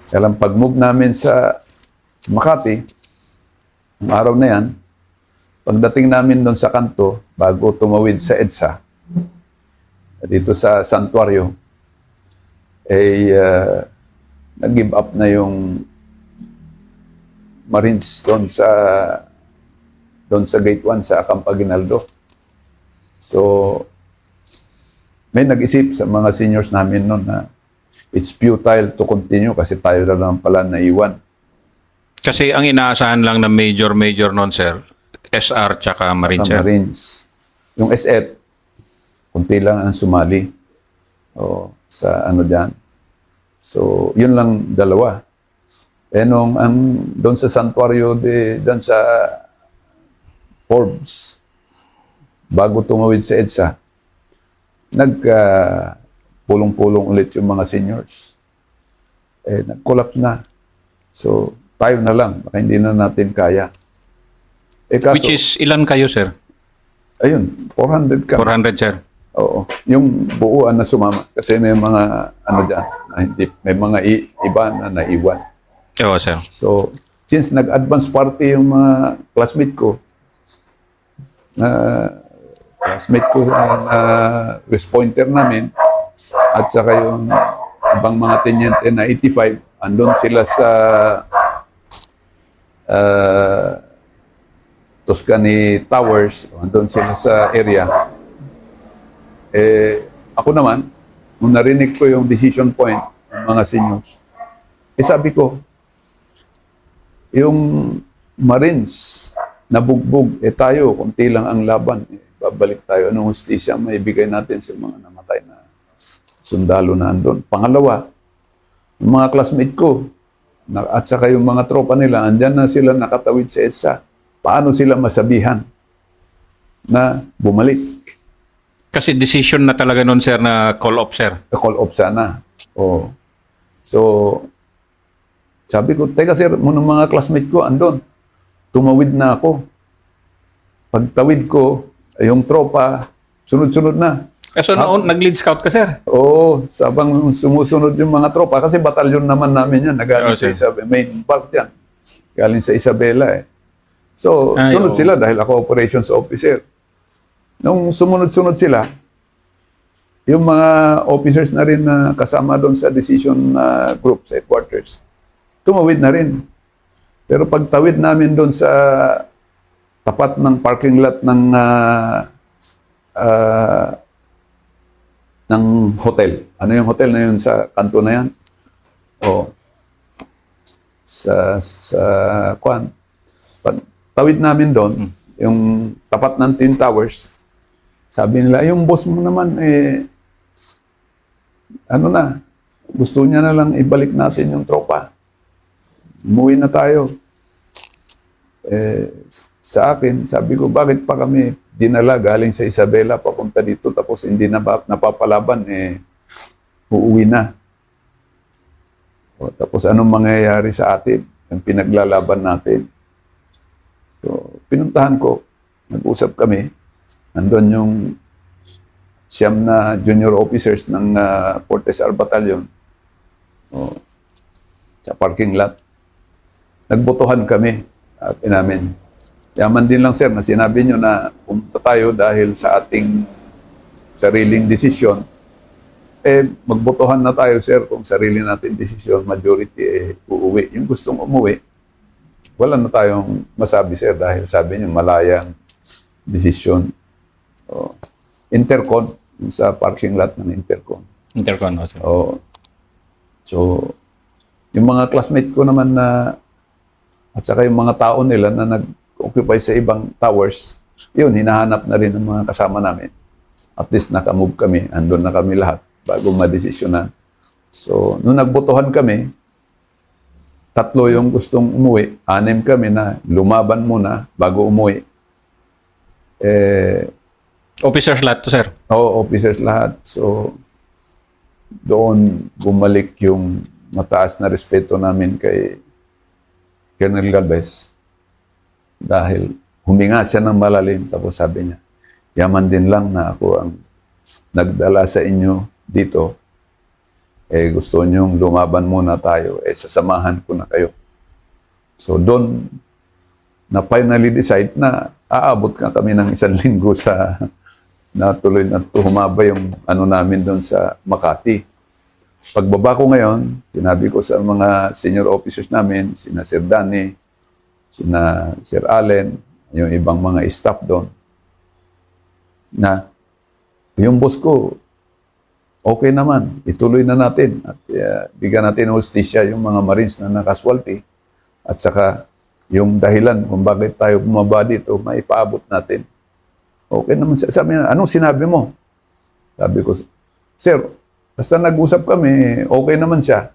Kaya lang pag-move namin sa Makati, ang araw na yan, pagdating namin doon sa kanto, bago tumawid sa EDSA, dito sa Santuario, nag-give up na yung Marines doon sa Gate 1 sa Campaginaldo. So, may nag-isip sa mga seniors namin noon na it's futile to continue kasi tayo na lang pala naiwan. Kasi ang inaasahan lang na major noon, sir, SR tsaka Marine, sir. Marines. Yung SF, kunti lang ang sumali sa ano dyan. So, yun lang dalawa. Nung doon sa Santuario, doon sa Forbes, bago tumawid sa EDSA, pulong-pulong ulit yung mga seniors. Nag-collapse na. So, tayo na lang. Baka hindi na natin kaya. Kaso, Which is, ilan kayo, sir? ayun, 400 ka. 400, sir. Oo. Yung buuan na sumama. Kasi may mga, ano dyan, na hindi, may mga iba na naiwan. Oo, sir. So, since nag-advance party yung mga classmate ko, West Pointer namin, at saka yung ibang mga tenyente na 85, andun sila sa Tuscany Towers, andun sila sa area. Ako naman, nung narinig ko yung decision point ng mga seniors, sabi ko, yung Marines na bugbog, tayo, kunti lang ang laban. Babalik tayo. Anong hustisya may bigay natin sa mga namatay na sundalo na andun. Pangalawa, yung mga classmate ko, at saka yung mga tropa nila, andyan na sila nakatawid sa EDSA. Paano sila masabihan na bumalik? Kasi decision na talaga noon, sir, na call off, sir. Call off sana. So, sabi ko, teka sir, ng mga classmate ko, andun. Tumawid na ako. Pagtawid ko, yung tropa, sunod-sunod na. So, nag-lead scout ka, sir? Oo, sabang sumusunod yung mga tropa. Kasi batalyon naman namin yan. Nagaling sa sir. Isabela. Main bulk yan. Galing sa Isabela So, sunod sila dahil ako operations officer. Nung sumunod-sunod sila, yung mga officers na rin na kasama doon sa decision group sa headquarters, tumawid na rin. Pero pagtawid namin doon sa tapat ng parking lot ng hotel. Ano yung hotel na yun sa kanto na yan? Sa Kwan. Pagtawid namin doon, yung tapat ng Twin Towers, sabi nila, yung boss mo naman, gusto niya na lang ibalik natin yung tropa. Umuwi na tayo. Sa akin, sabi ko, bakit pa kami dinala galing sa Isabela papunta dito tapos hindi na napapalaban, uuwi na. Tapos anong mangyayari sa atin? Yung pinaglalaban natin. So, pinuntahan ko, nag-usap kami, nandun yung siyam na junior officers ng Fortes R Battalion sa parking lot. Nagbotohan kami at inamin. Yaman din lang sir na sinabi nyo na pumunta tayo dahil sa ating sariling desisyon. Magbotohan na tayo sir kung sarili natin desisyon, majority uuwi. Yung gustong umuwi, wala na tayong masabi sir dahil sabi nyo malayang desisyon. Intercon, sa parking lot ng Intercon. Intercon, sir. So, yung mga classmate ko naman at saka yung mga tao nila na nag-occupy sa ibang towers, yun, hinahanap na rin ng mga kasama namin. At least nakamove kami, andun na kami lahat bago madesisyonan. So, nung nagbotohan kami, 3 yung gustong umuwi, 6 kami na lumaban muna bago umuwi. Officers lahat to, sir? Oo, officers lahat. So, doon bumalik yung mataas na respeto namin kay Colonel Galvez dahil huminga siya ng malalim tapos sabi niya, yaman din lang na ako ang nagdala sa inyo dito gusto nyong lumaban muna tayo, sasamahan ko na kayo. So doon, na finally decide na aabot ka kami ng 1 linggo sa natuloy na humaba yung ano namin doon sa Makati. Pagbaba ko ngayon, sinabi ko sa mga senior officers namin, sina Sir Danny, sina Sir Allen, yung ibang mga staff doon, na yung boss ko, okay naman, ituloy na natin at bigyan natin hustisya yung mga Marines na nakaswalty at saka yung dahilan kung bakit tayo bumaba dito, maipaabot natin. Okay naman siya. Sabi niya, anong sinabi mo? Sabi ko, Sir, basta nag-usap kami, okay naman siya.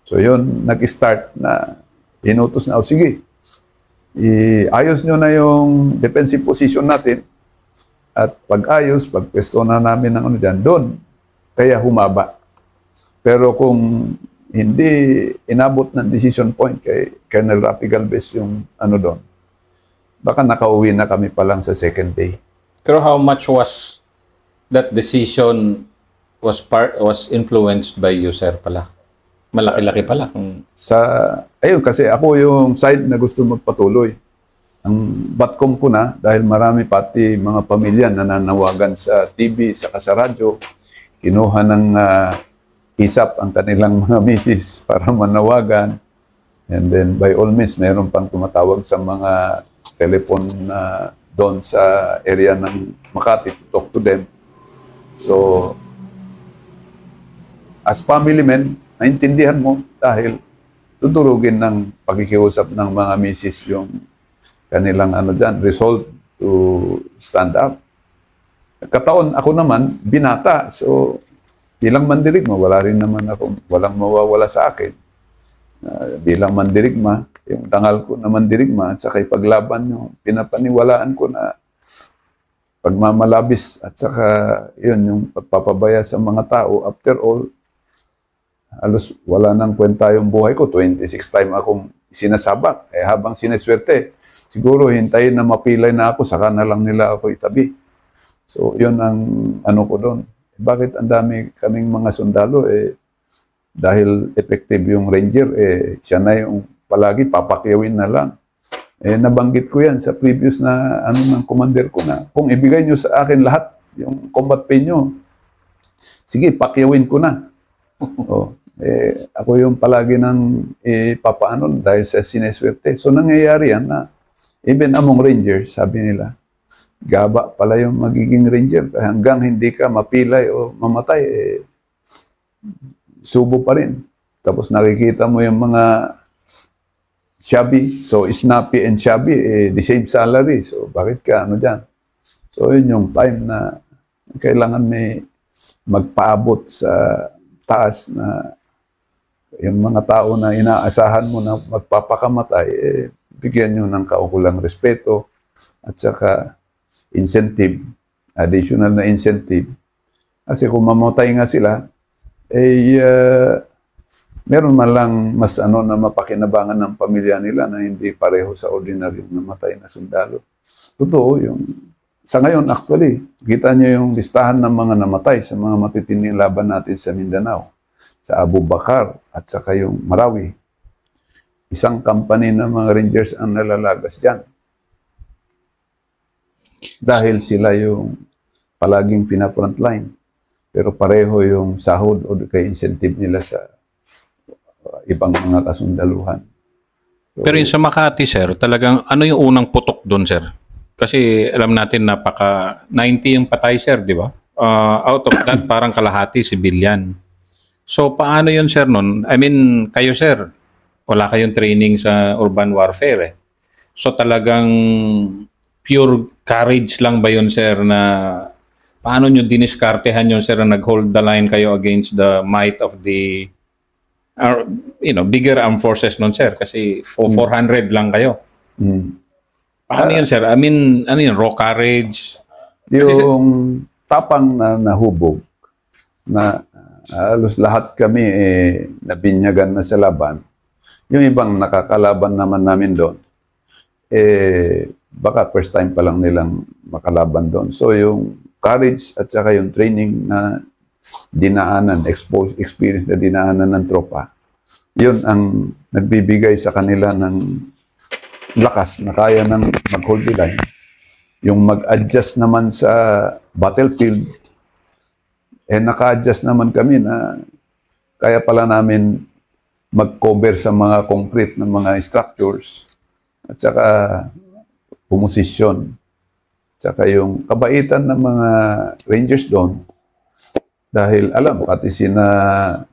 So yun, nag-start na inutos na, sige, iayos nyo na yung defensive position natin at pag-ayos, pag-pwesto na namin ng ano dyan, doon, kaya humaba. Pero kung hindi inabot ng decision point kay Colonel Rafi Galvez yung ano doon, baka nakauwi na kami pa lang sa second day. Pero how much was that decision was influenced by you, sir, pala? Malaki-laki pala. Ayun, kasi ako yung side na gusto magpatuloy. Ang batcom ko na, dahil marami pati mga pamilya na nanawagan sa TV, sa radyo, kinuha ng isap ang kanilang mga misis para manawagan. And then by all means, mayroon pang tumatawag sa mga telephone na doon sa area ng Makati to talk to them. So, as family men, naintindihan mo dahil tudurugin ng pakikiusap ng mga misis yung kanilang ano dyan, resolve to stand up. Kataon, ako naman, binata. So, bilang mandirigma, wala rin naman ako, walang mawawala sa akin. Bilang mandirigma, yung dangal ko na mandirigma, at saka ipaglaban yung pinapaniwalaan ko na pagmamalabis, at saka yun, yung pagpapabaya sa mga tao. After all, halos wala nang kwenta yung buhay ko. 26 time akong sinasabak. Habang sineswerte, siguro hintayin na mapilay na ako, saka na lang nila ako itabi. So, yun ang ano ko doon. Bakit ang dami kaming mga sundalo? Dahil effective yung ranger, siya na yung palagi papakyawin na lang. Nabanggit ko yan sa previous na ano ng commander ko na, kung ibigay nyo sa akin lahat, yung combat pay nyo, sige, pakyawin ko na. Ako yung palagi ng papaano dahil sa sineswerte. So, nangyayari yan na even among rangers, sabi nila, gaba pala yung magiging ranger. Hanggang hindi ka mapilay o mamatay, subo pa rin. Tapos nakikita mo yung mga shabby. So, snappy and shabby, the same salary. So, bakit ka ano dyan? So, yun yung time na kailangan may magpaabot sa taas na yung mga tao na inaasahan mo na magpapakamatay, bigyan nyo ng kaukulang respeto at saka incentive, additional na incentive. Kasi kung mamatay nga sila, meron man lang mas ano na mapakinabangan ng pamilya nila na hindi pareho sa ordinaryong namatay na sundalo. Totoo yung sa ngayon actually, kita nyo yung listahan ng mga namatay sa mga matitinding laban natin sa Mindanao, sa Abu Bakar at saka yung Marawi. Isang company ng mga Rangers ang nalalagas dyan. Dahil sila yung palaging pina-frontline. Pero pareho yung sahod o kay incentive nila sa ibang mga kasundaluhan. So, pero yung sa Makati, sir, talagang ano yung unang putok doon, sir? Kasi alam natin 90 yung patay, sir, di ba? Out of that, parang kalahati civilian. So paano yun, sir, nun? I mean, kayo, sir, wala kayong training sa urban warfare. So talagang pure courage lang ba yun, sir, na paano nyo diniskartehan yun, sir, na nag-hold the line kayo against the might of the bigger armed forces nun, sir? Kasi 400 lang kayo. Paano yun, sir? I mean, ano yun, raw courage? Yung tapang na nahubog na halos lahat kami nabinyagan na sa laban. Yung ibang nakakalaban naman namin doon, baka first time pa lang nilang makalaban doon. So yung courage at saka yung training na dinaanan, experience na dinaanan ng tropa, yun ang nagbibigay sa kanila ng lakas na kaya ng mag-hold the line. Yung mag-adjust naman sa battlefield, naka-adjust naman kami na kaya pala namin mag-cover sa mga concrete ng mga structures at saka pumosisyon. Tsaka yung kabaitan ng mga Rangers doon, dahil alam, pati sina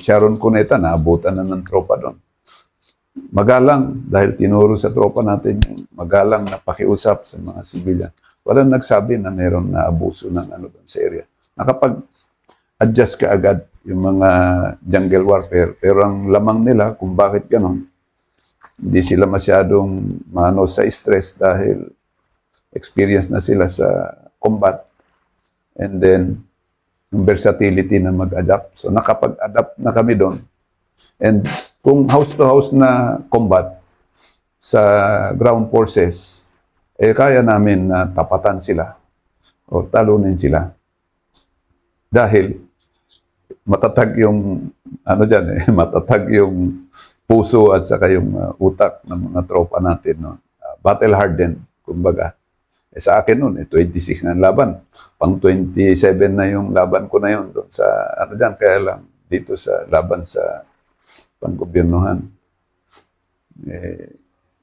Sharon Cuneta, naabutan na ng tropa doon. Magalang, dahil tinuro sa tropa natin yung magalang na pakiusap sa mga sibilyan. Walang nagsabi na mayroong naabuso ng doon sa area. Nakapag-adjust ka agad yung mga jungle warfare. Pero ang lamang nila kung bakit ganon, hindi sila masyadong sa stress dahil experience na sila sa combat. And then, yung versatility na mag-adapt. So, nakapag-adapt na kami doon. And kung house-to-house na combat sa ground forces, kaya namin na tapatan sila o talunin sila. Dahil matatag yung, matatag yung puso at saka yung utak ng mga tropa natin. No? Battle-hardened, kumbaga. Sa akin noon, 26 na laban. Pang 27 na yung laban ko na yun doon sa, kaya lang dito sa laban sa panggobyernohan.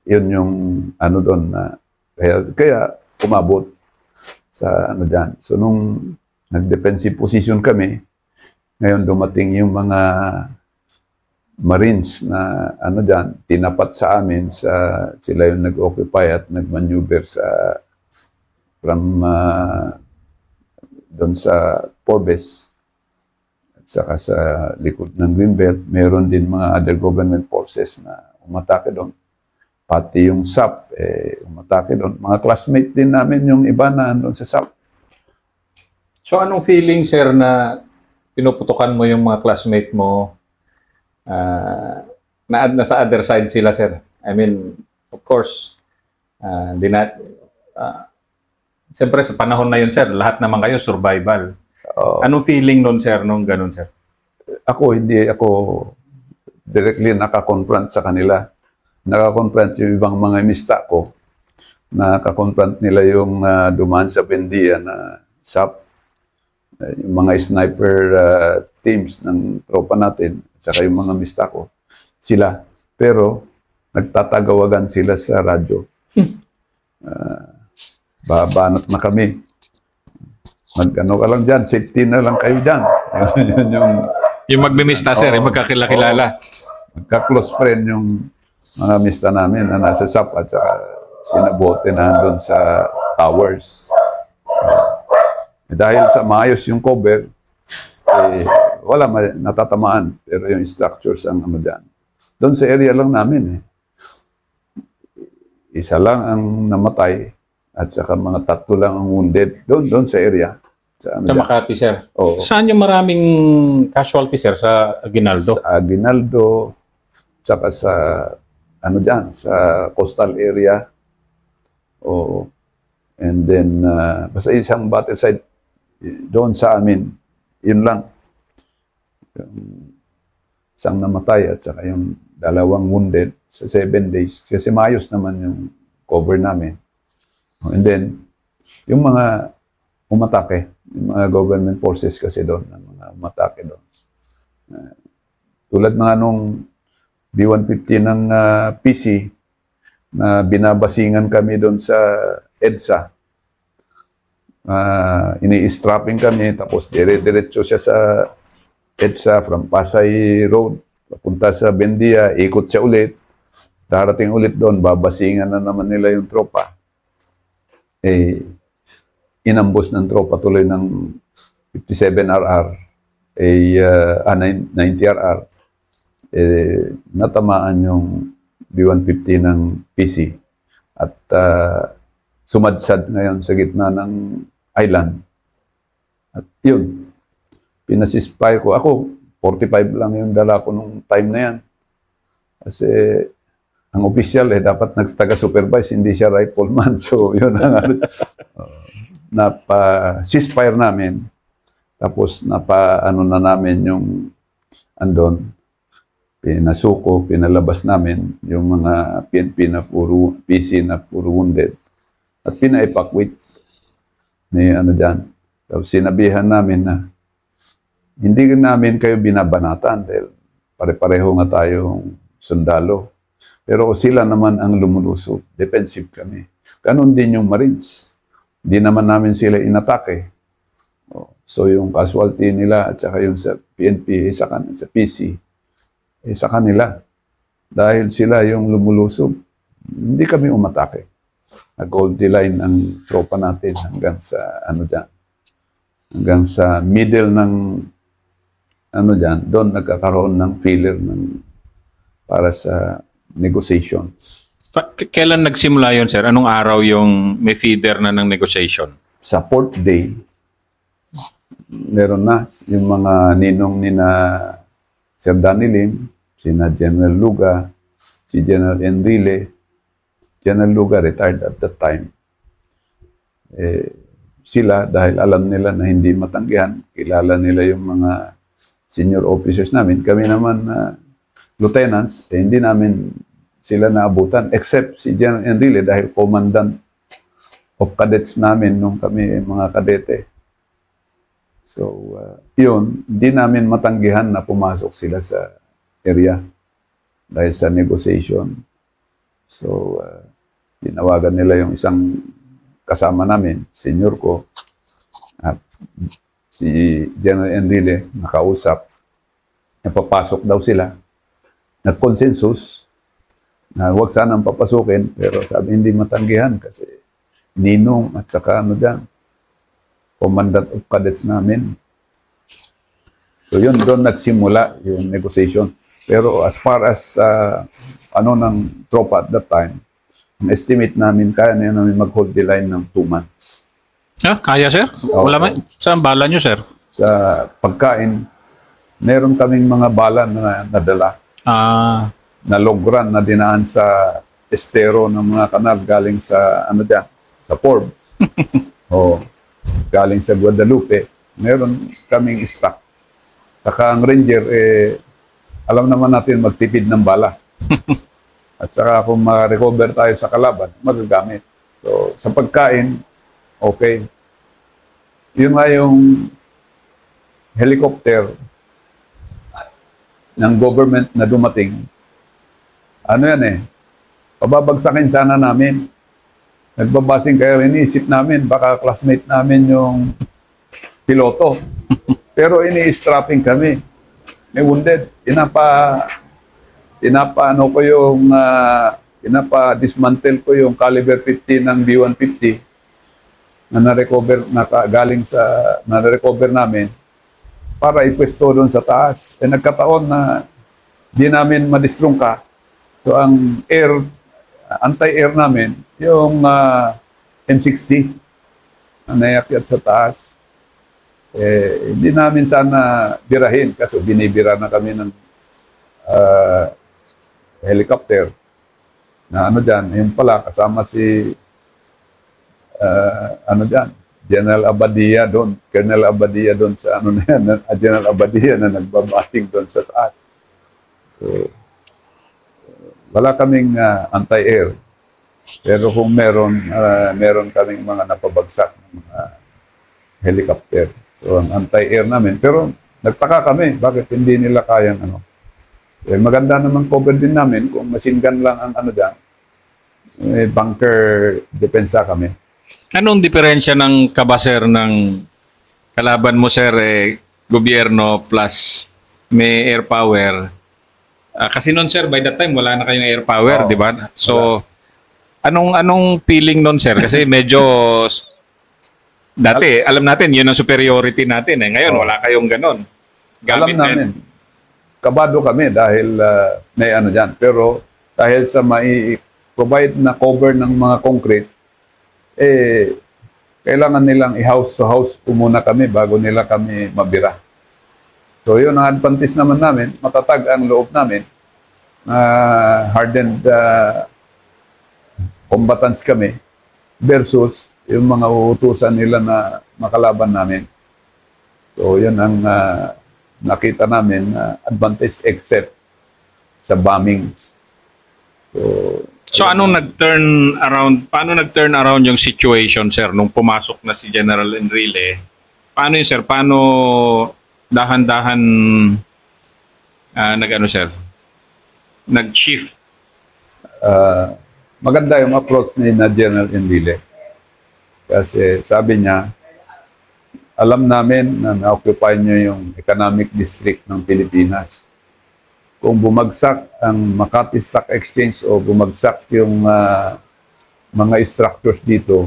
Yun yung doon na, kaya umabot sa dyan. So nung nag-defensive position kami, ngayon dumating yung mga Marines na dyan, tinapat sa amin, sila yung nag-occupy at nag-maneuver from doon sa Forbes at saka sa likod ng Greenbelt, meron din mga other government forces na umatake doon. Pati yung SAP, umatake doon. Mga classmate din namin yung iba na doon sa SAP. So anong feeling, sir, na pinuputukan mo yung mga classmate mo na sa other side sila, sir? I mean, of course, siyempre, sa panahon na yun, sir, lahat naman kayo survival. Anong feeling nun, sir, nung ganun, sir? Hindi ako directly nakakonfront sa kanila. Nakakonfront yung ibang mga imista ko. Nakakonfront nila yung dumaan sa Bendia na SAP. Yung mga sniper teams ng tropa natin, at saka yung mga mista ko. Sila. Pero, nagtatagawagan sila sa radyo. Babanat na kami. Ka lang dyan, safety na lang kayo dyan. yung magmimista, sir, yung magkakilala. Magka-close friend yung mga mista namin na nasa SAP at saka sinabote na doon sa towers. Dahil sa maayos yung cover, wala natatamaan. Pero yung structures ang dyan. Doon sa area lang namin. Isa lang ang namatay. At saka mga 3 lang ang wounded doon sa area. Sa Makati, sir. Oo. Saan yung maraming casualty, sir? Sa Aguinaldo? Sa Aguinaldo, saka sa sa coastal area. Oo. And then, basta isang battle site doon sa amin, yun lang. Isang namatay at saka yung 2 wounded sa 7 days. Kasi maayos naman yung cover namin. And then, yung mga umatake, yung mga government forces kasi doon, mga umatake doon. Tulad mga nung B-150 ng PC, na binabasingan kami doon sa EDSA. Ini-strapping kami, tapos dire-diretso siya sa EDSA from Pasay Road, papunta sa Bendia, ikot siya ulit, darating ulit doon, babasingan na naman nila yung tropa. Inambos ng tropa tuloy ng 57RR, 90RR, natamaan yung B-150 ng PC at sumadsad ngayon sa gitna ng island. At yun, pinasispy ko. Ako, 45 lang yung dala ko nung time na yan. Kasi ang official dapat nagtaga-supervise, hindi siya rifleman. So, yun ang napa-ceasefire namin. Tapos ano na namin yung andon, pinalabas namin yung mga PNP na puro, PC na puro wounded. At pina-evacuate ni ano dyan. Tapos sinabihan namin na hindi namin kayo binabanatan dahil pare-pareho nga tayong sundalo. Pero sila naman ang lumulusob. Defensive kami. Ganon din yung Marines. Hindi naman namin sila inatake. So yung casualty nila at saka yung sa PNP, sa PC, sa kanila. Dahil sila yung lumulusob, hindi kami umatake. Nag-hold the line ang tropa natin hanggang sa ano dyan. Hanggang sa middle ng ano dyan, doon nagkakaroon ng filler para sa negotiations. Kailan nagsimula yun, sir? Anong araw yung may feeder na ng negotiation? Sa 4th day, meron na yung mga ninong ni na Sir Danny Lim, sina General Luga, si General Enrile. General Luga retired at that time. Sila, dahil alam nila na hindi matanggihan, kilala nila yung mga senior officers namin. Kami naman lieutenants, hindi namin sila naabutan, except si General Enrile dahil commandant of cadets namin nung kami mga kadete. So, yun, hindi namin matanggihan na pumasok sila sa area dahil sa negotiation. So, tinawagan nila yung isang kasama namin, senior ko, at si General Enrile, nakausap, napapasok daw sila. Nag-consensus na huwag sanang papasukin, pero sabi hindi matanggihan kasi ninong at saka ano dyan, commandant of cadets namin. So yun, doon nagsimula yung negotiation. Pero as far as ng tropa at that time, ang estimate namin, kaya na namin mag-hold the line ng 2 months. Kaya, sir? Wala man. Saan bala nyo, sir? Sa pagkain, meron kaming mga bala na nadala. Na logran na dinaan sa estero ng mga kanal galing sa sa Forbes. Galing sa Guadalupe. Meron kaming stock. Saka ang Ranger, alam naman natin magtipid ng bala. At saka kung ma-recover tayo sa kalaban, magagamit. So, sa pagkain, okay. Yun nga yung helicopter ng government na dumating. Ano yan pababagsakin sana namin. Nagbabasing kayo, iniisip namin, baka classmate namin yung piloto. Pero ini-strapping kami. May wounded. Dismantle ko yung caliber 50 ng B-150 na na-recover namin para ipwesto doon sa taas. Nagkataon na di namin madistrungka. So ang anti-air namin, yung M60 na nayakyat sa taas. Hindi namin sana birahin kasi binibira na kami ng helicopter na yung pala kasama si General Abadia doon, Colonel Abadia doon sa General Abadia na nagbabasing doon sa taas. So, wala kaming anti-air. Pero kung meron kaming mga napabagsak ng mga helicopter. So, ang anti-air namin. Pero nagtaka kami, bakit hindi nila kayang maganda naman cover din namin kung machine gun lang ang bunker depensa kami. Anong diferensya ng kabaser ng kalaban mo, sir, gobyerno plus may air power? Kasi noon, sir, by that time, wala na kayong air power, di ba? So, anong feeling noon, sir? Kasi medyo, dati, alam natin, yun ang superiority natin. Ngayon, wala kayong ganon. Alam namin. Kabado kami dahil may dyan. Pero dahil sa mai-provide na cover ng mga concrete, kailangan nilang i-house to house muna kami bago nila kami mabira. So yun ang advantage naman namin, matatag ang loob namin, hardened combatants kami versus yung mga uutusan nila na makalaban namin. So yan ang nakita namin advantage except sa bombings. So anong nag-turn around, paano nag-turn around yung situation, sir, nung pumasok na si General Enrile? Paano yun, sir? Paano dahan-dahan sir? Nag-shift? Maganda yung approach ni na General Enrile. Kasi sabi niya, alam namin na na-occupy niyo yung economic district ng Pilipinas. Kung bumagsak ang Makati Stock Exchange o bumagsak yung mga structures dito,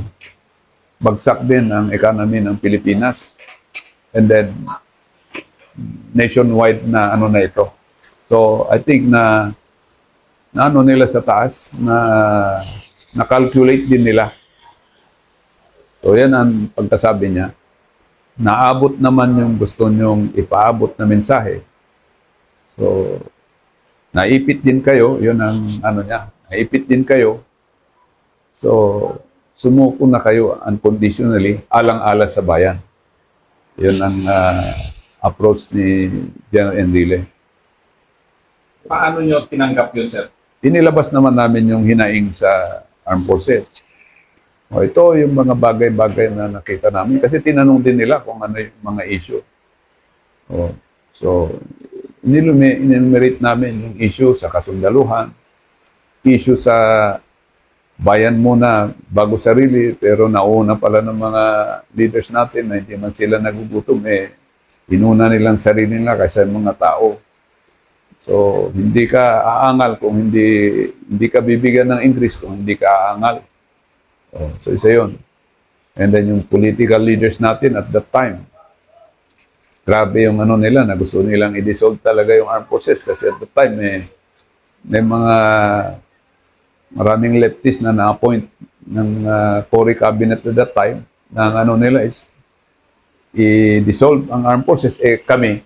bagsak din ang economy ng Pilipinas. And then, nationwide na ano na ito. So, I think na ano nila sa taas, na-calculate din nila. So, yan ang pagkasabi niya. Naabot naman yung gusto nyong ipaabot na mensahe. So, naipit din kayo, yun ang ano niya, naipit din kayo. So, sumuko na kayo unconditionally, alang-ala sa bayan. Yun ang approach ni General Enrile. Paano nyo tinanggap yun, sir? Inilabas naman namin yung hinaing sa Armed Forces. O, ito yung mga bagay-bagay na nakita namin. Kasi tinanong din nila kung ano yung mga issue. O, so, inenumerate namin yung issue sa kasundaluhan, issue sa bayan muna bago sarili, pero nauna pala ng mga leaders natin na hindi man sila nagugutom, inuna nilang sarili nila kaysa mga tao. So, hindi ka aangal kung hindi ka bibigyan ng increase kung hindi ka aangal. So, isa yun. And then yung political leaders natin at that time, grabe yung ano nila na gusto nilang i-dissolve talaga yung armed forces kasi at the time may mga maraming leftists na na-appoint ng Cory cabinet at that time na ang ano nila is i-dissolve ang armed forces. Kami,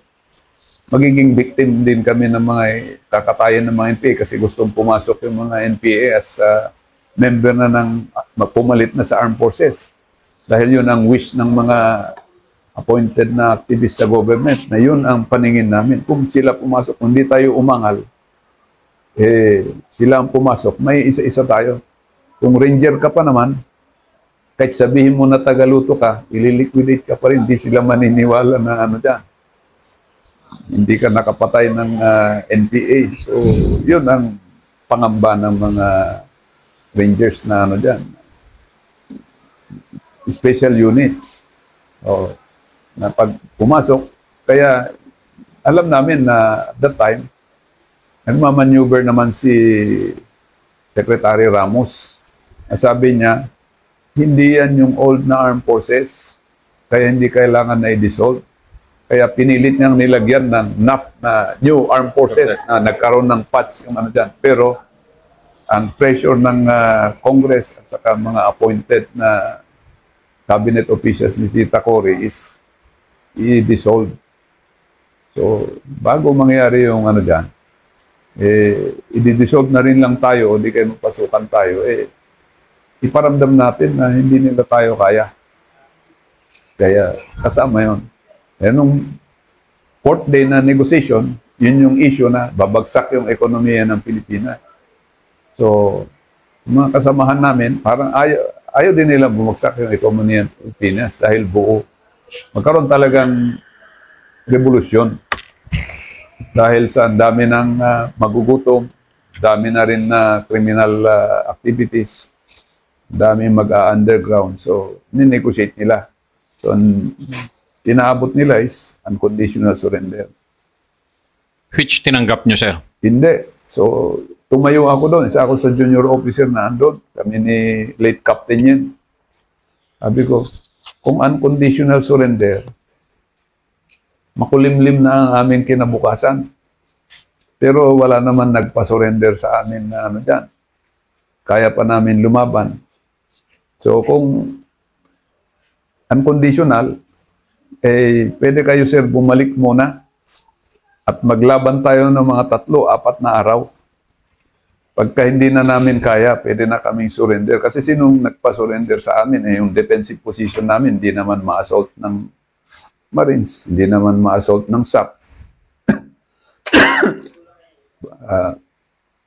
magiging victim din kami ng mga kakatayan ng mga NPA kasi gustong pumasok yung mga NPA as member na ng pumalit na sa armed forces. Dahil yun ang wish ng mga appointed na activist sa government, na yun ang paningin namin. Kung sila pumasok, kung hindi tayo umangal, sila ang pumasok, may isa-isa tayo. Kung ranger ka pa naman, kahit sabihin mo na tagaluto ka, ililiquidate ka pa rin, hindi sila maniniwala na ano dyan. Hindi ka nakapatay ng NPA. So, yun ang pangamba ng mga rangers na ano dyan. Special units. Na pag pumasok, kaya alam namin na at that time, nagmamaneuver naman si Secretary Ramos. Sabi niya, hindi yan yung old na armed forces, kaya hindi kailangan na i-dissolve. Kaya pinilit niyang nilagyan ng NAP na new armed forces na nagkaroon ng patch yung ano dyan. Pero ang pressure ng Congress at saka mga appointed na cabinet officials ni Tita Cory is i-dissolve. So, bago mangyari yung ano dyan, i-dissolve na rin lang tayo o di kayo magpasukan tayo, iparamdam natin na hindi nila tayo kaya. Kaya kasama yun. Nung fourth day na negotiation, yun yung issue na babagsak yung ekonomiya ng Pilipinas. So, mga kasamahan namin, parang ayaw din nila bumagsak yung ekonomiya ng Pilipinas dahil buo. Magkaroon talagang revolusyon dahil sa dami ng magugutom, dami na rin na criminal activities, dami mag-underground. So, ninegotiate nila. So, inaabot nila is unconditional surrender. Which tinanggap nyo, sir? Hindi. So, tumayo ako doon. Isa ako sa junior officer na andun. Kami ni late captain yan. Sabi ko, kung unconditional surrender, makulimlim na ang aming kinabukasan. Pero wala naman nagpa-surrender sa amin na ano dyan. Kaya pa namin lumaban. So kung unconditional, pwede kayo sir bumalik muna at maglaban tayo ng mga 3-4 na araw. Pagka hindi na namin kaya, pwede na kaming surrender. Kasi sinong nagpa-surrender sa amin, yung defensive position namin, hindi naman ma-assault ng Marines. Hindi naman ma-assault ng SAP.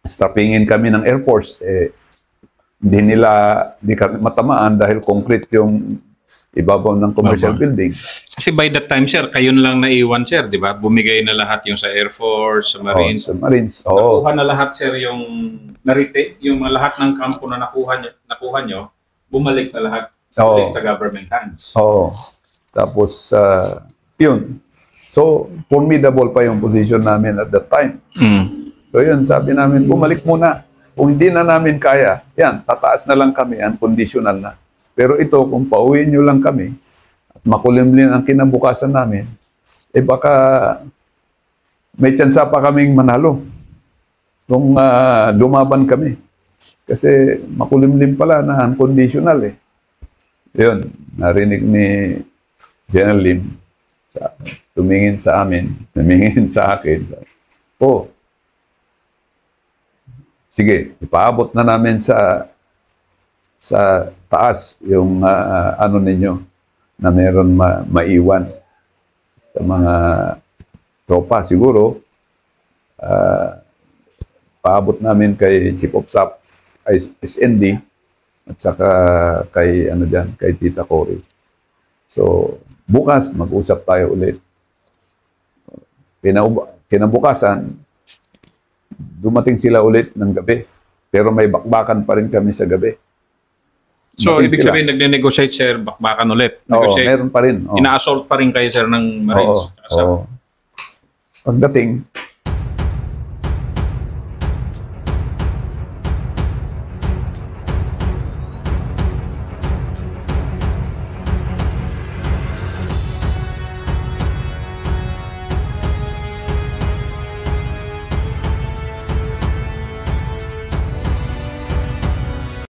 Stoppingin kami ng Air Force. Hindi kami matamaan dahil concrete yung ibabaw ng commercial building. Kasi by that time, sir, kayo na lang naiwan, sir, di ba? Bumigay na lahat yung sa Air Force, sa Marines. Sa Marines. Oo. Nakuha na lahat, sir, yung yung lahat ng kampo na nakuha nyo, bumalik na lahat ulit sa government hands. Oo. Tapos, yun. So, formidable pa yung position namin at that time. So, yun, sabi namin, bumalik muna. Kung hindi na namin kaya, yan, tataas na lang kami, unconditional na. Pero ito, kung pauwiin nyo lang kami, at makulimlin ang kinabukasan namin, baka may tsansa pa kaming manalo kung lumaban kami. Kasi makulimlim pala na unconditional eh. Yun, narinig ni General Lim, tumingin sa amin, tumingin sa akin. Sige, ipaabot na namin sa taas yung ano ninyo na meron maiwan sa mga tropa. Siguro, paabot namin kay Chief of Staff, SND, at saka kay, kay Tita Cory. So, bukas, mag-usap tayo ulit. Kinabukasan, dumating sila ulit ng gabi. Pero may bakbakan pa rin kami sa gabi. So, ibig sabihin, nagne-negotiate, sir, bakbakan ulit. Oo, meron pa rin. Ina-assault pa rin kayo, sir, ng Marines. Oo. Pagdating,